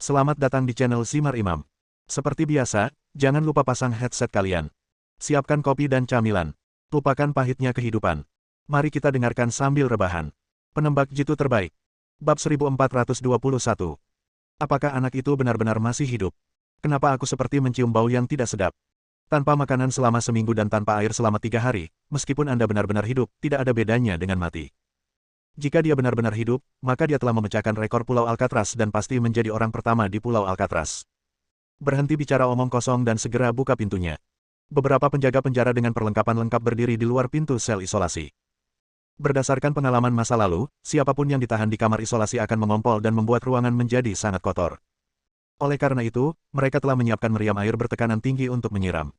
Selamat datang di channel Simar Imam. Seperti biasa, jangan lupa pasang headset kalian. Siapkan kopi dan camilan. Lupakan pahitnya kehidupan. Mari kita dengarkan sambil rebahan. Penembak jitu terbaik. Bab 1421. Apakah anak itu benar-benar masih hidup? Kenapa aku seperti mencium bau yang tidak sedap? Tanpa makanan selama seminggu dan tanpa air selama 3 hari, meskipun Anda benar-benar hidup, tidak ada bedanya dengan mati. Jika dia benar-benar hidup, maka dia telah memecahkan rekor Pulau Alcatraz dan pasti menjadi orang pertama di Pulau Alcatraz. Berhenti bicara omong kosong dan segera buka pintunya. Beberapa penjaga penjara dengan perlengkapan lengkap berdiri di luar pintu sel isolasi. Berdasarkan pengalaman masa lalu, siapapun yang ditahan di kamar isolasi akan mengompol dan membuat ruangan menjadi sangat kotor. Oleh karena itu, mereka telah menyiapkan meriam air bertekanan tinggi untuk menyiram.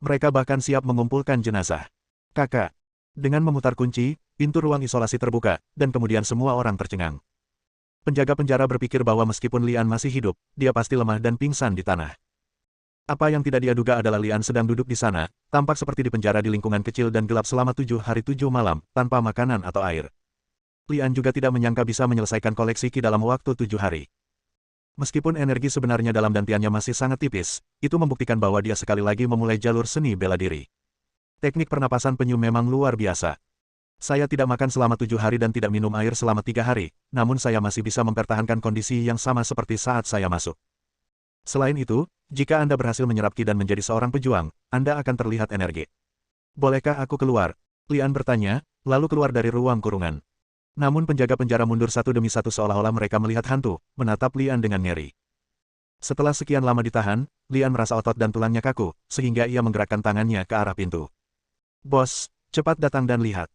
Mereka bahkan siap mengumpulkan jenazah. Kakak. Dengan memutar kunci, pintu ruang isolasi terbuka, dan kemudian semua orang tercengang. Penjaga penjara berpikir bahwa meskipun Lian masih hidup, dia pasti lemah dan pingsan di tanah. Apa yang tidak dia duga adalah Lian sedang duduk di sana, tampak seperti di penjara di lingkungan kecil dan gelap selama 7 hari 7 malam, tanpa makanan atau air. Lian juga tidak menyangka bisa menyelesaikan koleksi Qi dalam waktu 7 hari. Meskipun energi sebenarnya dalam dantiannya masih sangat tipis, itu membuktikan bahwa dia sekali lagi memulai jalur seni bela diri. Teknik pernapasan penyu memang luar biasa. Saya tidak makan selama 7 hari dan tidak minum air selama 3 hari, namun saya masih bisa mempertahankan kondisi yang sama seperti saat saya masuk. Selain itu, jika Anda berhasil menyerap Qi dan menjadi seorang pejuang, Anda akan terlihat energi. Bolehkah aku keluar? Lian bertanya, lalu keluar dari ruang kurungan. Namun penjaga penjara mundur satu demi satu seolah-olah mereka melihat hantu, menatap Lian dengan ngeri. Setelah sekian lama ditahan, Lian merasa otot dan tulangnya kaku, sehingga ia menggerakkan tangannya ke arah pintu. Bos, cepat datang dan lihat.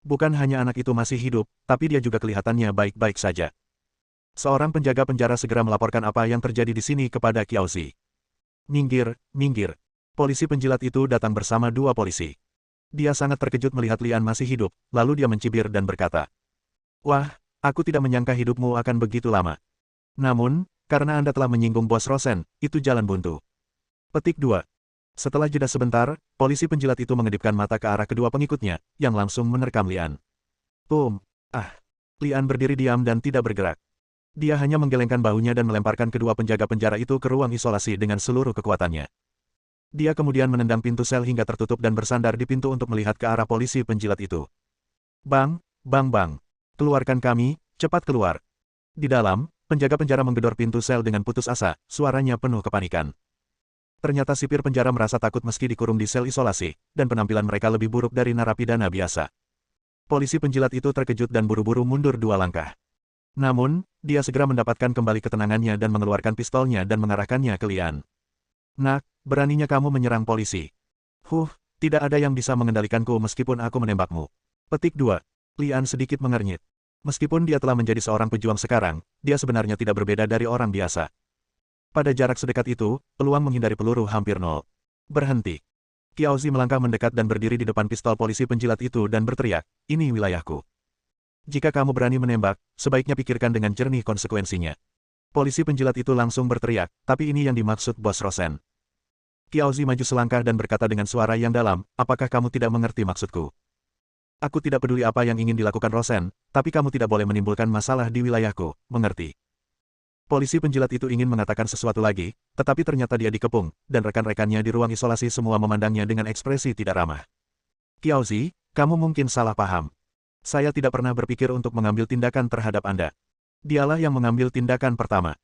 Bukan hanya anak itu masih hidup, tapi dia juga kelihatannya baik-baik saja. Seorang penjaga penjara segera melaporkan apa yang terjadi di sini kepada Qiaozi. Minggir, minggir. Polisi penjilat itu datang bersama 2 polisi. Dia sangat terkejut melihat Lian masih hidup, lalu dia mencibir dan berkata, "Wah, aku tidak menyangka hidupmu akan begitu lama. Namun, karena Anda telah menyinggung Bos Rosen, itu jalan buntu." Petik 2. Setelah jeda sebentar, polisi penjilat itu mengedipkan mata ke arah kedua pengikutnya, yang langsung menerkam Lian. Lian berdiri diam dan tidak bergerak. Dia hanya menggelengkan bahunya dan melemparkan kedua penjaga penjara itu ke ruang isolasi dengan seluruh kekuatannya. Dia kemudian menendang pintu sel hingga tertutup dan bersandar di pintu untuk melihat ke arah polisi penjilat itu. Bang, bang bang. Keluarkan kami, cepat keluar. Di dalam, penjaga penjara menggedor pintu sel dengan putus asa, suaranya penuh kepanikan. Ternyata sipir penjara merasa takut meski dikurung di sel isolasi, dan penampilan mereka lebih buruk dari narapidana biasa. Polisi penjilat itu terkejut dan buru-buru mundur 2 langkah. Namun, dia segera mendapatkan kembali ketenangannya dan mengeluarkan pistolnya dan mengarahkannya ke Lian. "Nak, beraninya kamu menyerang polisi. Tidak ada yang bisa mengendalikanku meskipun aku menembakmu." Petik 2. Lian sedikit mengernyit. Meskipun dia telah menjadi seorang pejuang sekarang, dia sebenarnya tidak berbeda dari orang biasa. Pada jarak sedekat itu, peluang menghindari peluru hampir nol. "Berhenti." Qiaozi melangkah mendekat dan berdiri di depan pistol polisi penjilat itu dan berteriak, "Ini wilayahku. Jika kamu berani menembak, sebaiknya pikirkan dengan jernih konsekuensinya." Polisi penjilat itu langsung berteriak, "Tapi ini yang dimaksud Bos Rosen." Qiaozi maju selangkah dan berkata dengan suara yang dalam, "Apakah kamu tidak mengerti maksudku? Aku tidak peduli apa yang ingin dilakukan Rosen, tapi kamu tidak boleh menimbulkan masalah di wilayahku, mengerti?" Polisi penjilat itu ingin mengatakan sesuatu lagi, tetapi ternyata dia dikepung, dan rekan-rekannya di ruang isolasi semua memandangnya dengan ekspresi tidak ramah. "Qiaozi, kamu mungkin salah paham. Saya tidak pernah berpikir untuk mengambil tindakan terhadap Anda. Dialah yang mengambil tindakan pertama.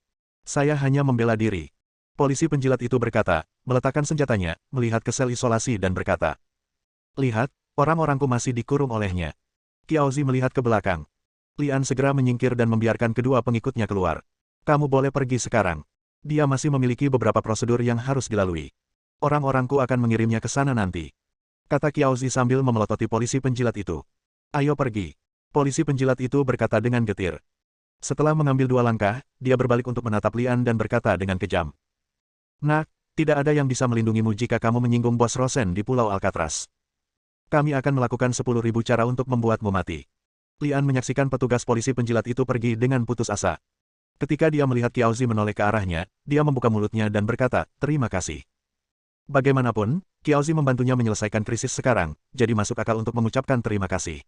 Saya hanya membela diri." Polisi penjilat itu berkata, meletakkan senjatanya, melihat ke sel isolasi dan berkata, "Lihat, orang-orangku masih dikurung olehnya." Qiaozi melihat ke belakang. Lian segera menyingkir dan membiarkan kedua pengikutnya keluar. "Kamu boleh pergi sekarang. Dia masih memiliki beberapa prosedur yang harus dilalui. Orang-orangku akan mengirimnya ke sana nanti," kata Qiaozi sambil memelototi polisi penjilat itu. "Ayo pergi." Polisi penjilat itu berkata dengan getir. Setelah mengambil 2 langkah, dia berbalik untuk menatap Lian dan berkata dengan kejam, "Nak, tidak ada yang bisa melindungimu jika kamu menyinggung Bos Rosen di Pulau Alcatraz. Kami akan melakukan 10.000 cara untuk membuatmu mati." Lian menyaksikan petugas polisi penjilat itu pergi dengan putus asa. Ketika dia melihat Qiaozi menoleh ke arahnya, dia membuka mulutnya dan berkata, "Terima kasih." Bagaimanapun, Qiaozi membantunya menyelesaikan krisis sekarang, jadi masuk akal untuk mengucapkan terima kasih.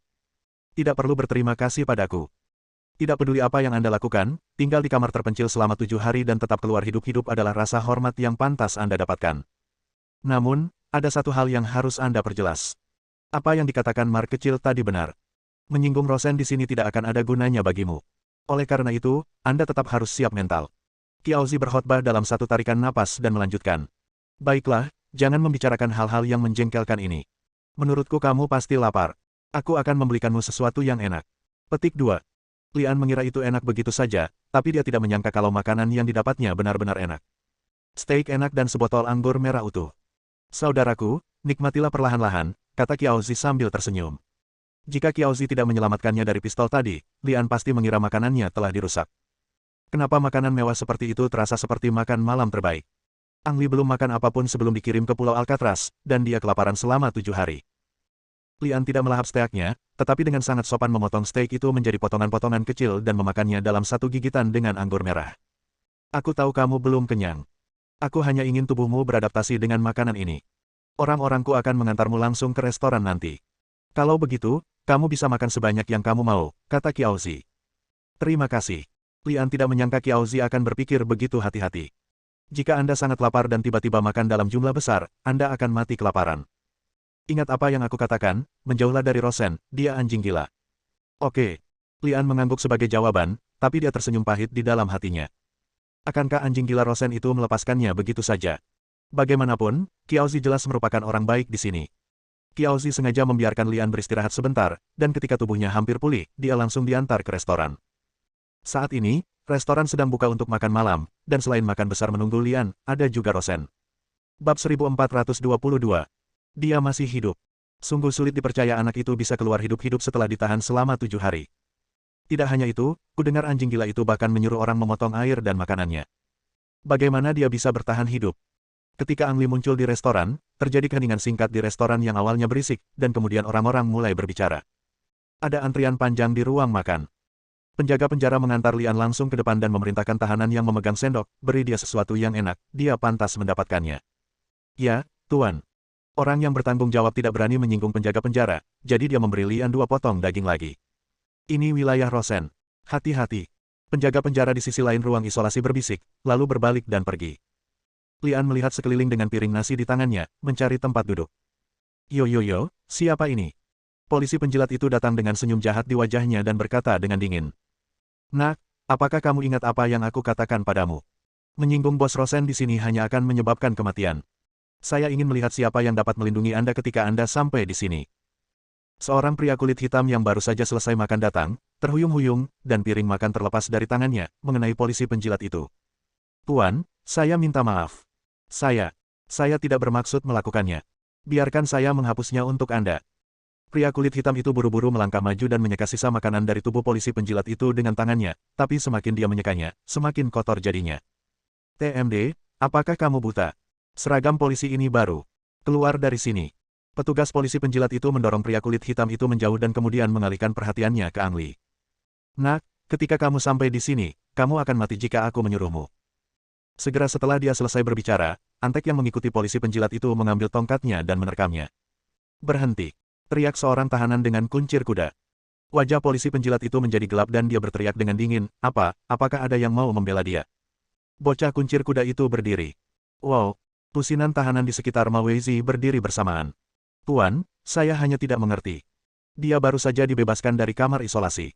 "Tidak perlu berterima kasih padaku. Tidak peduli apa yang Anda lakukan, tinggal di kamar terpencil selama 7 hari dan tetap keluar hidup-hidup adalah rasa hormat yang pantas Anda dapatkan. Namun, ada satu hal yang harus Anda perjelas. Apa yang dikatakan Mark kecil tadi benar. Menyinggung Rosen di sini tidak akan ada gunanya bagimu. Oleh karena itu, Anda tetap harus siap mental. Qiaozi berkhotbah dalam satu tarikan napas dan melanjutkan. Baiklah, jangan membicarakan hal-hal yang menjengkelkan ini. Menurutku kamu pasti lapar. Aku akan membelikanmu sesuatu yang enak. Petik 2. Lian mengira itu enak begitu saja, tapi dia tidak menyangka kalau makanan yang didapatnya benar-benar enak. Steak enak dan sebotol anggur merah utuh. Saudaraku, nikmatilah perlahan-lahan, kata Qiaozi sambil tersenyum. Jika Qiaozi tidak menyelamatkannya dari pistol tadi, Lian pasti mengira makanannya telah dirusak. Kenapa makanan mewah seperti itu terasa seperti makan malam terbaik? Ang Li belum makan apapun sebelum dikirim ke Pulau Alcatraz, dan dia kelaparan selama 7 hari. Lian tidak melahap steaknya, tetapi dengan sangat sopan memotong steak itu menjadi potongan-potongan kecil dan memakannya dalam satu gigitan dengan anggur merah. Aku tahu kamu belum kenyang. Aku hanya ingin tubuhmu beradaptasi dengan makanan ini. Orang-orangku akan mengantarmu langsung ke restoran nanti. Kalau begitu, kamu bisa makan sebanyak yang kamu mau, kata Qiaozi. Terima kasih. Lian tidak menyangka Qiaozi akan berpikir begitu hati-hati. Jika Anda sangat lapar dan tiba-tiba makan dalam jumlah besar, Anda akan mati kelaparan. Ingat apa yang aku katakan, menjauhlah dari Rosen, dia anjing gila. Oke. Lian mengangguk sebagai jawaban, tapi dia tersenyum pahit di dalam hatinya. Akankah anjing gila Rosen itu melepaskannya begitu saja? Bagaimanapun, Qiaozi jelas merupakan orang baik di sini. Qiaozi sengaja membiarkan Lian beristirahat sebentar, dan ketika tubuhnya hampir pulih, dia langsung diantar ke restoran. Saat ini, restoran sedang buka untuk makan malam, dan selain makan besar menunggu Lian, ada juga Rosen. Bab 1422. Dia masih hidup. Sungguh sulit dipercaya anak itu bisa keluar hidup-hidup setelah ditahan selama 7 hari. Tidak hanya itu, kudengar anjing gila itu bahkan menyuruh orang memotong air dan makanannya. Bagaimana dia bisa bertahan hidup? Ketika Ang Li muncul di restoran, terjadi keheningan singkat di restoran yang awalnya berisik, dan kemudian orang-orang mulai berbicara. Ada antrian panjang di ruang makan. Penjaga penjara mengantar Lian langsung ke depan dan memerintahkan tahanan yang memegang sendok, beri dia sesuatu yang enak, dia pantas mendapatkannya. Ya, Tuan. Orang yang bertanggung jawab tidak berani menyinggung penjaga penjara, jadi dia memberi Lian 2 potong daging lagi. Ini wilayah Rosen. Hati-hati. Penjaga penjara di sisi lain ruang isolasi berbisik, lalu berbalik dan pergi. Lian melihat sekeliling dengan piring nasi di tangannya, mencari tempat duduk. Yo, siapa ini? Polisi penjilat itu datang dengan senyum jahat di wajahnya dan berkata dengan dingin. Nak, apakah kamu ingat apa yang aku katakan padamu? Menyinggung bos Rosen di sini hanya akan menyebabkan kematian. Saya ingin melihat siapa yang dapat melindungi Anda ketika Anda sampai di sini. Seorang pria kulit hitam yang baru saja selesai makan datang, terhuyung-huyung, dan piring makan terlepas dari tangannya, mengenai polisi penjilat itu. Tuan, saya minta maaf. Saya tidak bermaksud melakukannya. Biarkan saya menghapusnya untuk Anda. Pria kulit hitam itu buru-buru melangkah maju dan menyeka sisa makanan dari tubuh polisi penjilat itu dengan tangannya, tapi semakin dia menyekanya, semakin kotor jadinya. TMD, apakah kamu buta? Seragam polisi ini baru. Keluar dari sini. Petugas polisi penjilat itu mendorong pria kulit hitam itu menjauh dan kemudian mengalihkan perhatiannya ke Ang Li. Nak, ketika kamu sampai di sini, kamu akan mati jika aku menyuruhmu. Segera setelah dia selesai berbicara, Antek yang mengikuti polisi penjilat itu mengambil tongkatnya dan menerkamnya. Berhenti. Teriak seorang tahanan dengan kuncir kuda. Wajah polisi penjilat itu menjadi gelap dan dia berteriak dengan dingin, apakah ada yang mau membela dia? Bocah kuncir kuda itu berdiri. Wow. Pusinan tahanan di sekitar Ma Weizi berdiri bersamaan. Tuan, saya hanya tidak mengerti. Dia baru saja dibebaskan dari kamar isolasi.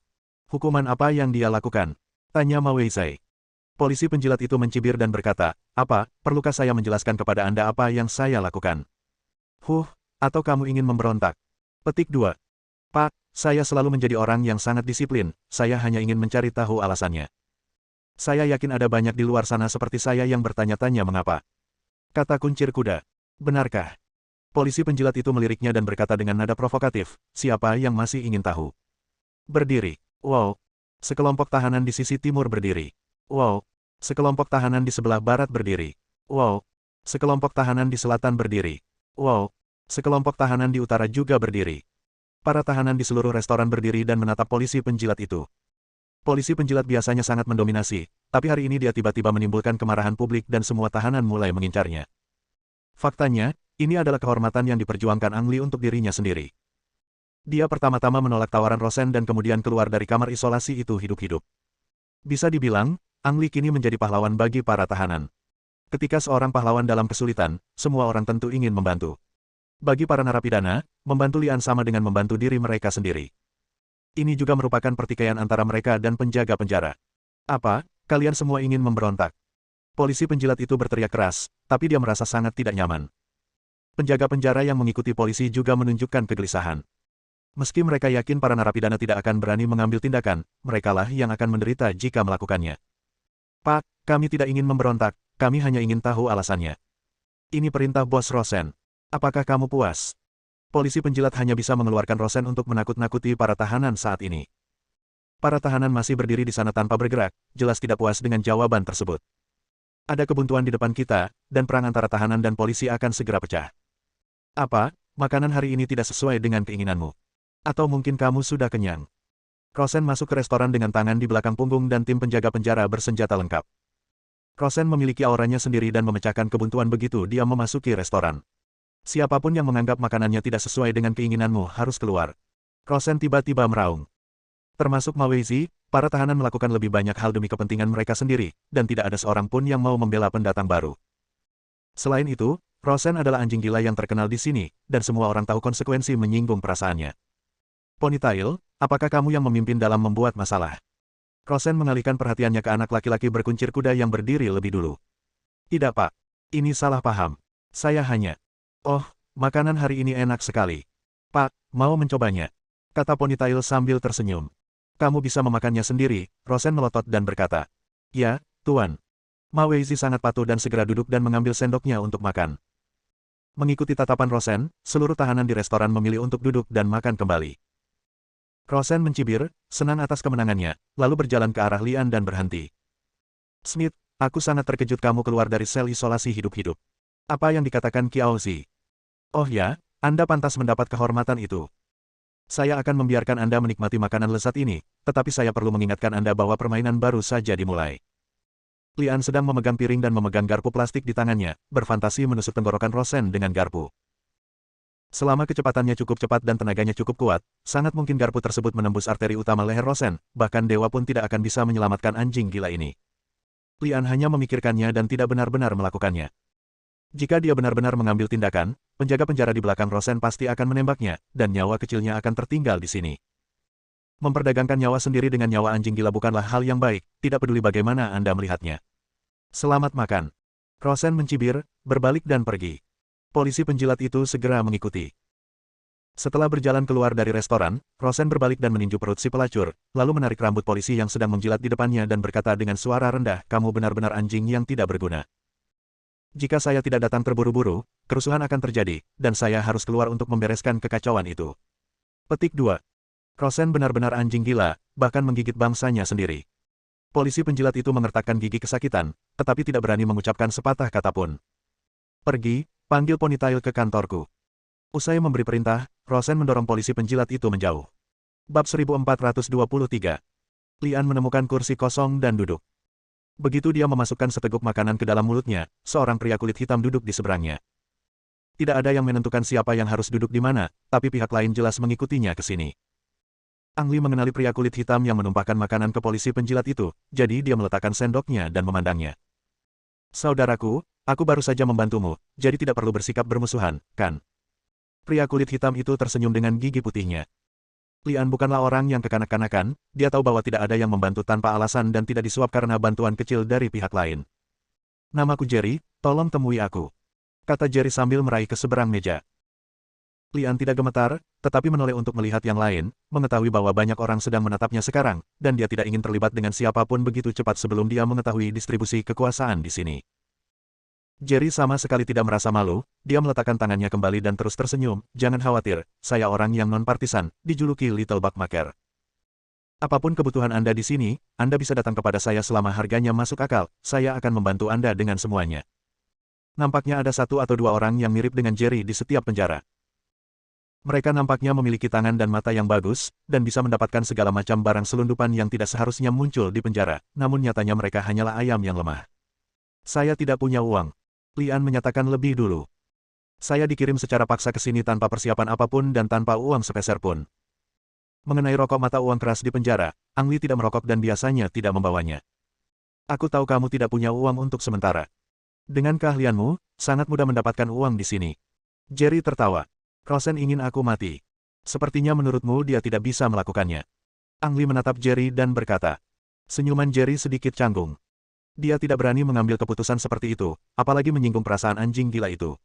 Hukuman apa yang dia lakukan? Tanya Ma Weizi. Polisi penjilat itu mencibir dan berkata, perlukah saya menjelaskan kepada Anda apa yang saya lakukan? Atau kamu ingin memberontak? Petik 2. Pak, saya selalu menjadi orang yang sangat disiplin, saya hanya ingin mencari tahu alasannya. Saya yakin ada banyak di luar sana seperti saya yang bertanya-tanya mengapa. Kata kuncir kuda. Benarkah? Polisi penjilat itu meliriknya dan berkata dengan nada provokatif, siapa yang masih ingin tahu? Berdiri. Wow. Sekelompok tahanan di sisi timur berdiri. Wow. Sekelompok tahanan di sebelah barat berdiri. Wow. Sekelompok tahanan di selatan berdiri. Wow. Sekelompok tahanan di utara juga berdiri. Para tahanan di seluruh restoran berdiri dan menatap polisi penjilat itu. Polisi penjilat biasanya sangat mendominasi, tapi hari ini dia tiba-tiba menimbulkan kemarahan publik dan semua tahanan mulai mengincarnya. Faktanya, ini adalah kehormatan yang diperjuangkan Ang Li untuk dirinya sendiri. Dia pertama-tama menolak tawaran Rosen dan kemudian keluar dari kamar isolasi itu hidup-hidup. Bisa dibilang, Ang Li kini menjadi pahlawan bagi para tahanan. Ketika seorang pahlawan dalam kesulitan, semua orang tentu ingin membantu. Bagi para narapidana, membantu Lian sama dengan membantu diri mereka sendiri. Ini juga merupakan pertikaian antara mereka dan penjaga penjara. Apa, kalian semua ingin memberontak? Polisi penjilat itu berteriak keras, tapi dia merasa sangat tidak nyaman. Penjaga penjara yang mengikuti polisi juga menunjukkan kegelisahan. Meski mereka yakin para narapidana tidak akan berani mengambil tindakan, merekalah yang akan menderita jika melakukannya. Pak, kami tidak ingin memberontak, kami hanya ingin tahu alasannya. Ini perintah Bos Rosen. Apakah kamu puas? Polisi penjilat hanya bisa mengeluarkan Rosen untuk menakut-nakuti para tahanan saat ini. Para tahanan masih berdiri di sana tanpa bergerak, jelas tidak puas dengan jawaban tersebut. Ada kebuntuan di depan kita, dan perang antara tahanan dan polisi akan segera pecah. Apa, makanan hari ini tidak sesuai dengan keinginanmu? Atau mungkin kamu sudah kenyang? Rosen masuk ke restoran dengan tangan di belakang punggung dan tim penjaga penjara bersenjata lengkap. Rosen memiliki auranya sendiri dan memecahkan kebuntuan begitu dia memasuki restoran. Siapapun yang menganggap makanannya tidak sesuai dengan keinginanmu harus keluar. Rosen tiba-tiba meraung. Termasuk Ma Weizi, para tahanan melakukan lebih banyak hal demi kepentingan mereka sendiri, dan tidak ada seorang pun yang mau membela pendatang baru. Selain itu, Rosen adalah anjing gila yang terkenal di sini, dan semua orang tahu konsekuensi menyinggung perasaannya. Ponytail, apakah kamu yang memimpin dalam membuat masalah? Rosen mengalihkan perhatiannya ke anak laki-laki berkuncir kuda yang berdiri lebih dulu. Tidak Pak. Ini salah paham. Saya hanya... Oh, makanan hari ini enak sekali. Pak, mau mencobanya? Kata Ponytail sambil tersenyum. Kamu bisa memakannya sendiri, Rosen melotot dan berkata. Ya, Tuan. Ma Weizi sangat patuh dan segera duduk dan mengambil sendoknya untuk makan. Mengikuti tatapan Rosen, seluruh tahanan di restoran memilih untuk duduk dan makan kembali. Rosen mencibir, senang atas kemenangannya, lalu berjalan ke arah Lian dan berhenti. Smith, aku sangat terkejut kamu keluar dari sel isolasi hidup-hidup. Apa yang dikatakan Qiao Zi? Oh ya, Anda pantas mendapat kehormatan itu. Saya akan membiarkan Anda menikmati makanan lezat ini, tetapi saya perlu mengingatkan Anda bahwa permainan baru saja dimulai. Lian sedang memegang piring dan memegang garpu plastik di tangannya, berfantasi menusuk tenggorokan Rosen dengan garpu. Selama kecepatannya cukup cepat dan tenaganya cukup kuat, sangat mungkin garpu tersebut menembus arteri utama leher Rosen, bahkan dewa pun tidak akan bisa menyelamatkan anjing gila ini. Lian hanya memikirkannya dan tidak benar-benar melakukannya. Jika dia benar-benar mengambil tindakan, penjaga penjara di belakang Rosen pasti akan menembaknya, dan nyawa kecilnya akan tertinggal di sini. Memperdagangkan nyawa sendiri dengan nyawa anjing gila bukanlah hal yang baik, tidak peduli bagaimana Anda melihatnya. Selamat makan. Rosen mencibir, berbalik dan pergi. Polisi penjilat itu segera mengikuti. Setelah berjalan keluar dari restoran, Rosen berbalik dan meninju perut si pelacur, lalu menarik rambut polisi yang sedang menjilat di depannya dan berkata dengan suara rendah, kamu benar-benar anjing yang tidak berguna. Jika saya tidak datang terburu-buru, kerusuhan akan terjadi, dan saya harus keluar untuk membereskan kekacauan itu. Petik 2. Rosen benar-benar anjing gila, bahkan menggigit bangsanya sendiri. Polisi penjilat itu mengertakkan gigi kesakitan, tetapi tidak berani mengucapkan sepatah kata pun. Pergi, panggil Ponytail ke kantorku. Usai memberi perintah, Rosen mendorong polisi penjilat itu menjauh. Bab 1423. Lian menemukan kursi kosong dan duduk. Begitu dia memasukkan seteguk makanan ke dalam mulutnya, seorang pria kulit hitam duduk di seberangnya. Tidak ada yang menentukan siapa yang harus duduk di mana, tapi pihak lain jelas mengikutinya ke sini. Ang Li mengenali pria kulit hitam yang menumpahkan makanan ke polisi penjilat itu, jadi dia meletakkan sendoknya dan memandangnya. Saudaraku, aku baru saja membantumu, jadi tidak perlu bersikap bermusuhan, kan? Pria kulit hitam itu tersenyum dengan gigi putihnya. Lian bukanlah orang yang kekanak-kanakan, dia tahu bahwa tidak ada yang membantu tanpa alasan dan tidak disuap karena bantuan kecil dari pihak lain. Namaku Jerry, tolong temui aku. Kata Jerry sambil meraih ke seberang meja. Lian tidak gemetar, tetapi menoleh untuk melihat yang lain, mengetahui bahwa banyak orang sedang menatapnya sekarang, dan dia tidak ingin terlibat dengan siapapun begitu cepat sebelum dia mengetahui distribusi kekuasaan di sini. Jerry sama sekali tidak merasa malu, dia meletakkan tangannya kembali dan terus tersenyum, jangan khawatir, saya orang yang non-partisan, dijuluki Little Buckmaker. Apapun kebutuhan Anda di sini, Anda bisa datang kepada saya selama harganya masuk akal, saya akan membantu Anda dengan semuanya. Nampaknya ada satu atau dua orang yang mirip dengan Jerry di setiap penjara. Mereka nampaknya memiliki tangan dan mata yang bagus, dan bisa mendapatkan segala macam barang selundupan yang tidak seharusnya muncul di penjara, namun nyatanya mereka hanyalah ayam yang lemah. Saya tidak punya uang. Lian menyatakan lebih dulu. Saya dikirim secara paksa ke sini tanpa persiapan apapun dan tanpa uang sepeser pun. Mengenai rokok mata uang keras di penjara, Ang Li tidak merokok dan biasanya tidak membawanya. Aku tahu kamu tidak punya uang untuk sementara. Dengan keahlianmu, sangat mudah mendapatkan uang di sini. Jerry tertawa. Rosen ingin aku mati. Sepertinya menurutmu dia tidak bisa melakukannya. Ang Li menatap Jerry dan berkata. Senyuman Jerry sedikit canggung. Dia tidak berani mengambil keputusan seperti itu, apalagi menyinggung perasaan anjing gila itu.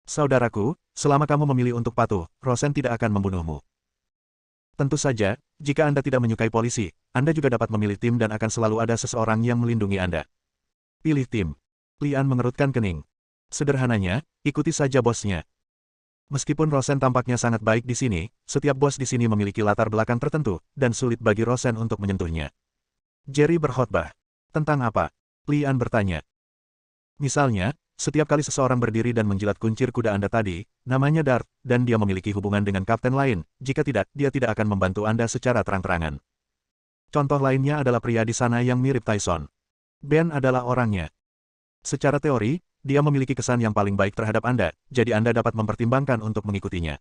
Saudaraku, selama kamu memilih untuk patuh, Rosen tidak akan membunuhmu. Tentu saja, jika Anda tidak menyukai polisi, Anda juga dapat memilih tim dan akan selalu ada seseorang yang melindungi Anda. Pilih tim. Lian mengerutkan kening. Sederhananya, ikuti saja bosnya. Meskipun Rosen tampaknya sangat baik di sini, setiap bos di sini memiliki latar belakang tertentu, dan sulit bagi Rosen untuk menyentuhnya. Jerry berkhotbah. Tentang apa? Lian bertanya. Misalnya, setiap kali seseorang berdiri dan menjilat kuncir kuda Anda tadi, namanya Dart, dan dia memiliki hubungan dengan kapten lain, jika tidak, dia tidak akan membantu Anda secara terang-terangan. Contoh lainnya adalah pria di sana yang mirip Tyson. Ben adalah orangnya. Secara teori, dia memiliki kesan yang paling baik terhadap Anda, jadi Anda dapat mempertimbangkan untuk mengikutinya.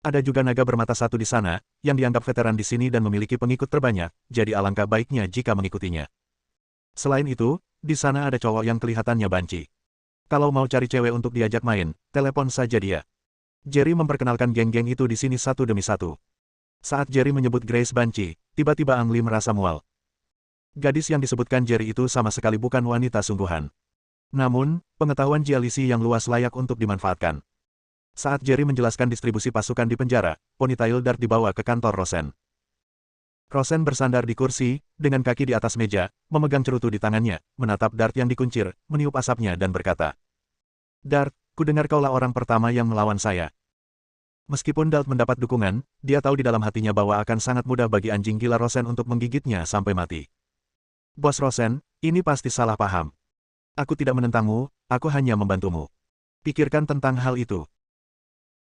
Ada juga naga bermata satu di sana, yang dianggap veteran di sini dan memiliki pengikut terbanyak, jadi alangkah baiknya jika mengikutinya. Selain itu, di sana ada cowok yang kelihatannya banci. Kalau mau cari cewek untuk diajak main, telepon saja dia. Jerry memperkenalkan geng-geng itu di sini satu demi satu. Saat Jerry menyebut Grace banci, tiba-tiba Ang Li merasa mual. Gadis yang disebutkan Jerry itu sama sekali bukan wanita sungguhan. Namun, pengetahuan Jialisi yang luas layak untuk dimanfaatkan. Saat Jerry menjelaskan distribusi pasukan di penjara, ponytail Dart dibawa ke kantor Rosen. Rosen bersandar di kursi, dengan kaki di atas meja, memegang cerutu di tangannya, menatap Dart yang dikuncir, meniup asapnya dan berkata, Dart, kudengar kaulah orang pertama yang melawan saya. Meskipun Dart mendapat dukungan, dia tahu di dalam hatinya bahwa akan sangat mudah bagi anjing gila Rosen untuk menggigitnya sampai mati. Bos Rosen, ini pasti salah paham. Aku tidak menentangmu, aku hanya membantumu. Pikirkan tentang hal itu.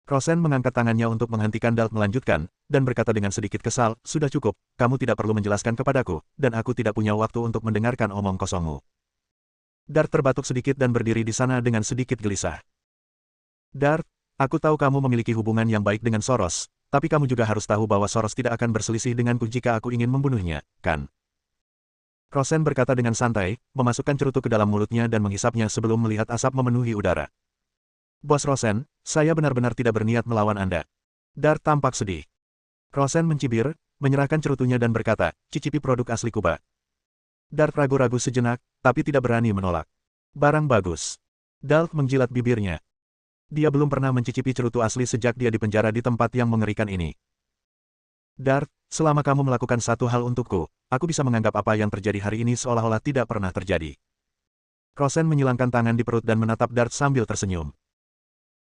Rosen mengangkat tangannya untuk menghentikan Dart melanjutkan, dan berkata dengan sedikit kesal, sudah cukup, kamu tidak perlu menjelaskan kepadaku, dan aku tidak punya waktu untuk mendengarkan omong kosongmu. Dart terbatuk sedikit dan berdiri di sana dengan sedikit gelisah. Dart, aku tahu kamu memiliki hubungan yang baik dengan Soros, tapi kamu juga harus tahu bahwa Soros tidak akan berselisih denganku jika aku ingin membunuhnya, kan? Rosen berkata dengan santai, memasukkan cerutu ke dalam mulutnya dan menghisapnya sebelum melihat asap memenuhi udara. Bos Rosen, saya benar-benar tidak berniat melawan Anda. Dart tampak sedih. Rosen mencibir, menyerahkan cerutunya dan berkata, cicipi produk asli Kuba. Dart ragu-ragu sejenak, tapi tidak berani menolak. Barang bagus. Dart menjilat bibirnya. Dia belum pernah mencicipi cerutu asli sejak dia dipenjara di tempat yang mengerikan ini. Dart, selama kamu melakukan satu hal untukku, aku bisa menganggap apa yang terjadi hari ini seolah-olah tidak pernah terjadi. Rosen menyilangkan tangan di perut dan menatap Dart sambil tersenyum.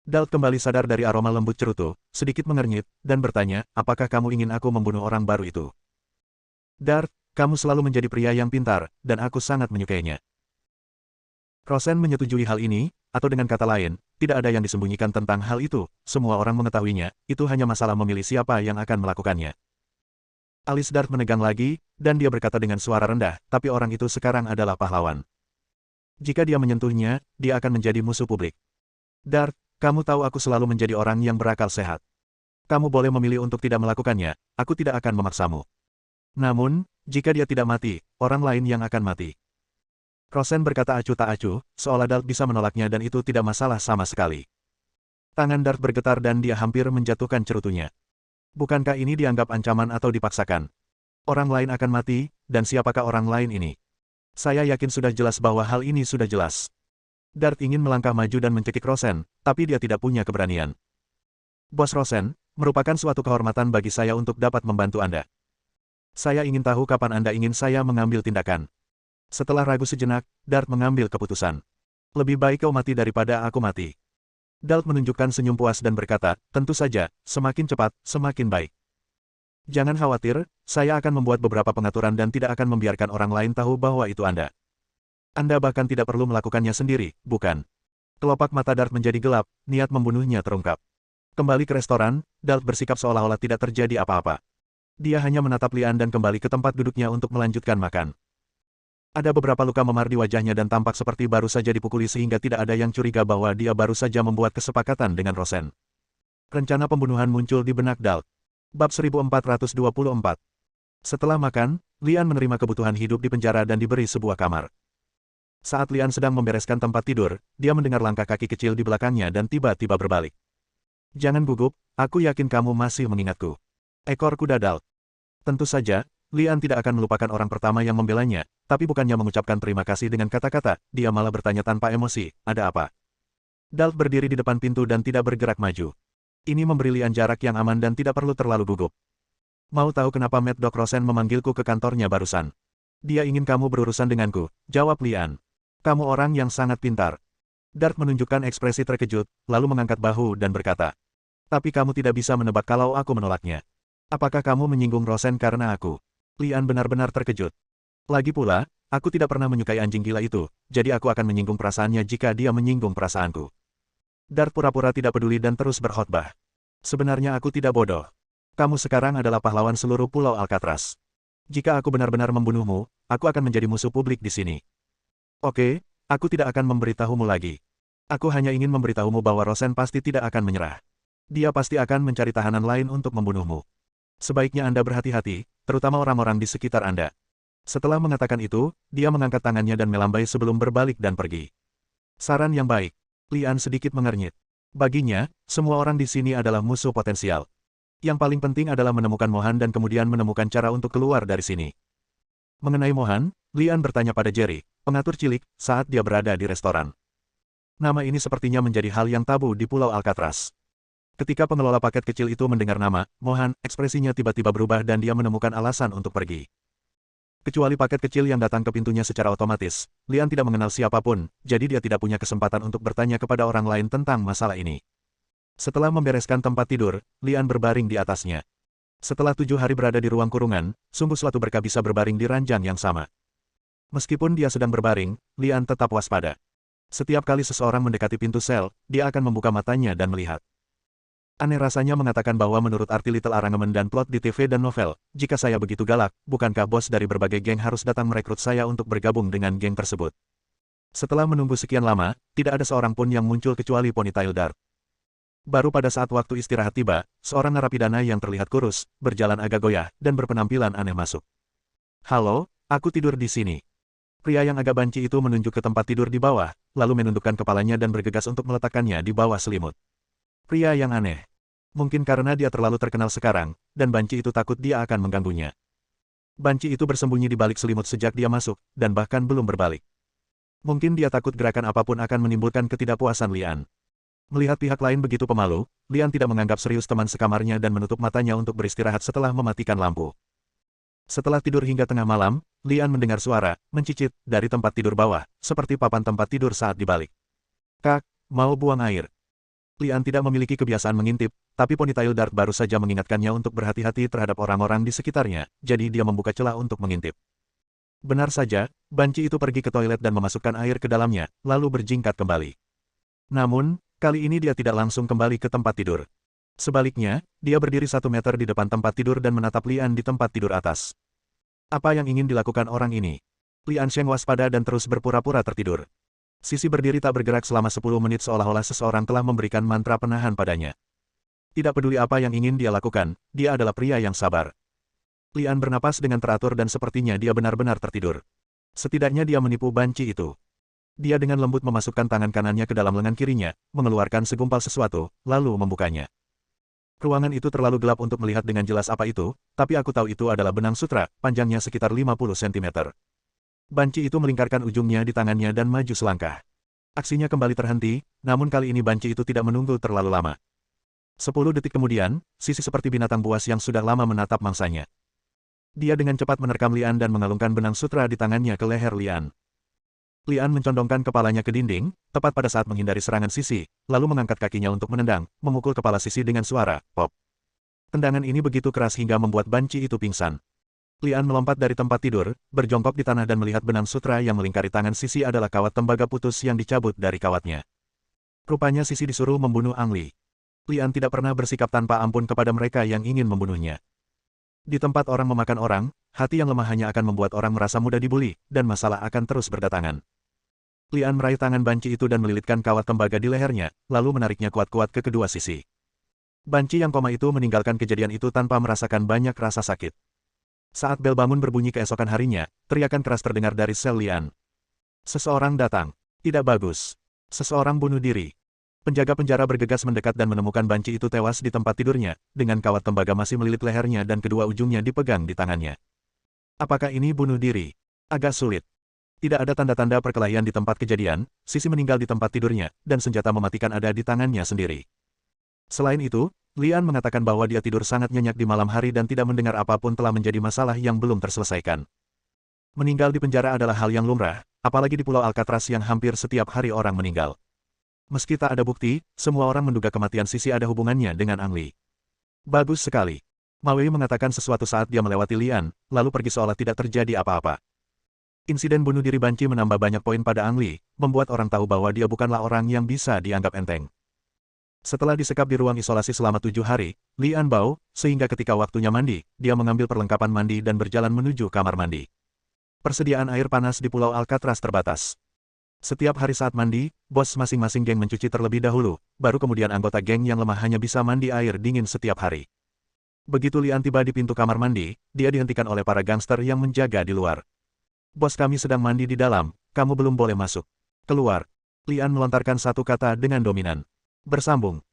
Dart kembali sadar dari aroma lembut cerutu, sedikit mengernyit, dan bertanya, apakah kamu ingin aku membunuh orang baru itu? Dart, kamu selalu menjadi pria yang pintar, dan aku sangat menyukainya. Rosen menyetujui hal ini, atau dengan kata lain, tidak ada yang disembunyikan tentang hal itu, semua orang mengetahuinya, itu hanya masalah memilih siapa yang akan melakukannya. Alis Dart menegang lagi, dan dia berkata dengan suara rendah, tapi orang itu sekarang adalah pahlawan. Jika dia menyentuhnya, dia akan menjadi musuh publik. Dart, kamu tahu aku selalu menjadi orang yang berakal sehat. Kamu boleh memilih untuk tidak melakukannya, aku tidak akan memaksamu. Namun, jika dia tidak mati, orang lain yang akan mati. Rosen berkata acuh tak acuh, seolah Dart bisa menolaknya dan itu tidak masalah sama sekali. Tangan Dart bergetar dan dia hampir menjatuhkan cerutunya. Bukankah ini dianggap ancaman atau dipaksakan? Orang lain akan mati, dan siapakah orang lain ini? Saya yakin sudah jelas bahwa hal ini sudah jelas. Dart ingin melangkah maju dan mencekik Rosen, tapi dia tidak punya keberanian. Bos Rosen, merupakan suatu kehormatan bagi saya untuk dapat membantu Anda. Saya ingin tahu kapan Anda ingin saya mengambil tindakan. Setelah ragu sejenak, Dart mengambil keputusan. Lebih baik kau mati daripada aku mati. Dart menunjukkan senyum puas dan berkata, tentu saja, semakin cepat, semakin baik. Jangan khawatir, saya akan membuat beberapa pengaturan dan tidak akan membiarkan orang lain tahu bahwa itu Anda. Anda bahkan tidak perlu melakukannya sendiri, bukan? Kelopak mata Dart menjadi gelap, niat membunuhnya terungkap. Kembali ke restoran, Dart bersikap seolah-olah tidak terjadi apa-apa. Dia hanya menatap Lian dan kembali ke tempat duduknya untuk melanjutkan makan. Ada beberapa luka memar di wajahnya dan tampak seperti baru saja dipukuli sehingga tidak ada yang curiga bahwa dia baru saja membuat kesepakatan dengan Rosen. Rencana pembunuhan muncul di benak Dalt. Bab 1424. Setelah makan, Lian menerima kebutuhan hidup di penjara dan diberi sebuah kamar. Saat Lian sedang membereskan tempat tidur, dia mendengar langkah kaki kecil di belakangnya dan tiba-tiba berbalik. "Jangan gugup, aku yakin kamu masih mengingatku." Ekor kuda Dalt. Tentu saja, Lian tidak akan melupakan orang pertama yang membelanya, tapi bukannya mengucapkan terima kasih dengan kata-kata, dia malah bertanya tanpa emosi, "Ada apa?" Dalt berdiri di depan pintu dan tidak bergerak maju. Ini memberi Lian jarak yang aman dan tidak perlu terlalu gugup. "Mau tahu kenapa Mad Dog Rosen memanggilku ke kantornya barusan?" "Dia ingin kamu berurusan denganku," jawab Lian. "Kamu orang yang sangat pintar." Dart menunjukkan ekspresi terkejut, lalu mengangkat bahu dan berkata, "Tapi kamu tidak bisa menebak kalau aku menolaknya. Apakah kamu menyinggung Rosen karena aku?" Lian benar-benar terkejut. "Lagi pula, aku tidak pernah menyukai anjing gila itu, jadi aku akan menyinggung perasaannya jika dia menyinggung perasaanku." Dart pura-pura tidak peduli dan terus berkhotbah. "Sebenarnya aku tidak bodoh. Kamu sekarang adalah pahlawan seluruh Pulau Alcatraz. Jika aku benar-benar membunuhmu, aku akan menjadi musuh publik di sini. Oke, aku tidak akan memberitahumu lagi. Aku hanya ingin memberitahumu bahwa Rosen pasti tidak akan menyerah. Dia pasti akan mencari tahanan lain untuk membunuhmu. Sebaiknya Anda berhati-hati, terutama orang-orang di sekitar Anda." Setelah mengatakan itu, dia mengangkat tangannya dan melambai sebelum berbalik dan pergi. "Saran yang baik." Lian sedikit mengernyit. Baginya, semua orang di sini adalah musuh potensial. Yang paling penting adalah menemukan Mohan dan kemudian menemukan cara untuk keluar dari sini. Mengenai Mohan, Lian bertanya pada Jerry, pengatur cilik, saat dia berada di restoran. Nama ini sepertinya menjadi hal yang tabu di Pulau Alcatraz. Ketika pengelola paket kecil itu mendengar nama Mohan, ekspresinya tiba-tiba berubah dan dia menemukan alasan untuk pergi. Kecuali paket kecil yang datang ke pintunya secara otomatis, Lian tidak mengenal siapapun, jadi dia tidak punya kesempatan untuk bertanya kepada orang lain tentang masalah ini. Setelah membereskan tempat tidur, Lian berbaring di atasnya. Setelah 7 hari berada di ruang kurungan, sungguh suatu berkah bisa berbaring di ranjang yang sama. Meskipun dia sedang berbaring, Lian tetap waspada. Setiap kali seseorang mendekati pintu sel, dia akan membuka matanya dan melihat. Aneh rasanya mengatakan bahwa menurut arti Little Arangemen dan plot di TV dan novel, jika saya begitu galak, bukankah bos dari berbagai geng harus datang merekrut saya untuk bergabung dengan geng tersebut? Setelah menunggu sekian lama, tidak ada seorang pun yang muncul kecuali Ponytail Dart. Baru pada saat waktu istirahat tiba, seorang narapidana yang terlihat kurus, berjalan agak goyah, dan berpenampilan aneh masuk. "Halo, aku tidur di sini." Pria yang agak banci itu menunjuk ke tempat tidur di bawah, lalu menundukkan kepalanya dan bergegas untuk meletakkannya di bawah selimut. Pria yang aneh. Mungkin karena dia terlalu terkenal sekarang, dan banci itu takut dia akan mengganggunya. Banci itu bersembunyi di balik selimut sejak dia masuk, dan bahkan belum berbalik. Mungkin dia takut gerakan apapun akan menimbulkan ketidakpuasan Lian. Melihat pihak lain begitu pemalu, Lian tidak menganggap serius teman sekamarnya dan menutup matanya untuk beristirahat setelah mematikan lampu. Setelah tidur hingga tengah malam, Lian mendengar suara, mencicit, dari tempat tidur bawah, seperti papan tempat tidur saat dibalik. "Kak, mau buang air?" Lian tidak memiliki kebiasaan mengintip, tapi Ponytail Dart baru saja mengingatkannya untuk berhati-hati terhadap orang-orang di sekitarnya, jadi dia membuka celah untuk mengintip. Benar saja, banci itu pergi ke toilet dan memasukkan air ke dalamnya, lalu berjingkat kembali. Namun, kali ini dia tidak langsung kembali ke tempat tidur. Sebaliknya, dia berdiri 1 meter di depan tempat tidur dan menatap Lian di tempat tidur atas. Apa yang ingin dilakukan orang ini? Lian Sheng waspada dan terus berpura-pura tertidur. Sisi berdiri tak bergerak selama 10 menit seolah-olah seseorang telah memberikan mantra penahan padanya. Tidak peduli apa yang ingin dia lakukan, dia adalah pria yang sabar. Lian bernapas dengan teratur dan sepertinya dia benar-benar tertidur. Setidaknya dia menipu banci itu. Dia dengan lembut memasukkan tangan kanannya ke dalam lengan kirinya, mengeluarkan segumpal sesuatu, lalu membukanya. Ruangan itu terlalu gelap untuk melihat dengan jelas apa itu, tapi aku tahu itu adalah benang sutra, panjangnya sekitar 50 cm. Banci itu melingkarkan ujungnya di tangannya dan maju selangkah. Aksinya kembali terhenti, namun kali ini banci itu tidak menunggu terlalu lama. 10 detik kemudian, sisi seperti binatang buas yang sudah lama menatap mangsanya. Dia dengan cepat menerkam Lian dan mengalungkan benang sutra di tangannya ke leher Lian. Lian mencondongkan kepalanya ke dinding, tepat pada saat menghindari serangan sisi, lalu mengangkat kakinya untuk menendang, memukul kepala sisi dengan suara pop. Tendangan ini begitu keras hingga membuat banci itu pingsan. Lian melompat dari tempat tidur, berjongkok di tanah dan melihat benang sutra yang melingkari tangan sisi adalah kawat tembaga putus yang dicabut dari kawatnya. Rupanya sisi disuruh membunuh Ang Li. Lian tidak pernah bersikap tanpa ampun kepada mereka yang ingin membunuhnya. Di tempat orang memakan orang, hati yang lemah hanya akan membuat orang merasa mudah dibuli, dan masalah akan terus berdatangan. Lian meraih tangan banci itu dan melilitkan kawat tembaga di lehernya, lalu menariknya kuat-kuat ke kedua sisi. Banci yang koma itu meninggalkan kejadian itu tanpa merasakan banyak rasa sakit. Saat bel bangun berbunyi keesokan harinya, teriakan keras terdengar dari sel Lian. Seseorang datang. Tidak bagus. Seseorang bunuh diri. Penjaga penjara bergegas mendekat dan menemukan Banci itu tewas di tempat tidurnya, dengan kawat tembaga masih melilit lehernya dan kedua ujungnya dipegang di tangannya. Apakah ini bunuh diri? Agak sulit. Tidak ada tanda-tanda perkelahian di tempat kejadian, Sisi meninggal di tempat tidurnya, dan senjata mematikan ada di tangannya sendiri. Selain itu, Lian mengatakan bahwa dia tidur sangat nyenyak di malam hari dan tidak mendengar apapun telah menjadi masalah yang belum terselesaikan. Meninggal di penjara adalah hal yang lumrah, apalagi di Pulau Alcatraz yang hampir setiap hari orang meninggal. Meski tak ada bukti, semua orang menduga kematian Sisi ada hubungannya dengan Ang Li. Bagus sekali. Ma Wei mengatakan sesuatu saat dia melewati Lian, lalu pergi seolah tidak terjadi apa-apa. Insiden bunuh diri Banci menambah banyak poin pada Ang Li, membuat orang tahu bahwa dia bukanlah orang yang bisa dianggap enteng. Setelah disekap di ruang isolasi selama 7 hari, Lian bau, sehingga ketika waktunya mandi, dia mengambil perlengkapan mandi dan berjalan menuju kamar mandi. Persediaan air panas di Pulau Alcatraz terbatas. Setiap hari saat mandi, bos masing-masing geng mencuci terlebih dahulu, baru kemudian anggota geng yang lemah hanya bisa mandi air dingin setiap hari. Begitu Lian tiba di pintu kamar mandi, dia dihentikan oleh para gangster yang menjaga di luar. Bos kami sedang mandi di dalam, kamu belum boleh masuk. Keluar. Lian melontarkan satu kata dengan dominan. Bersambung.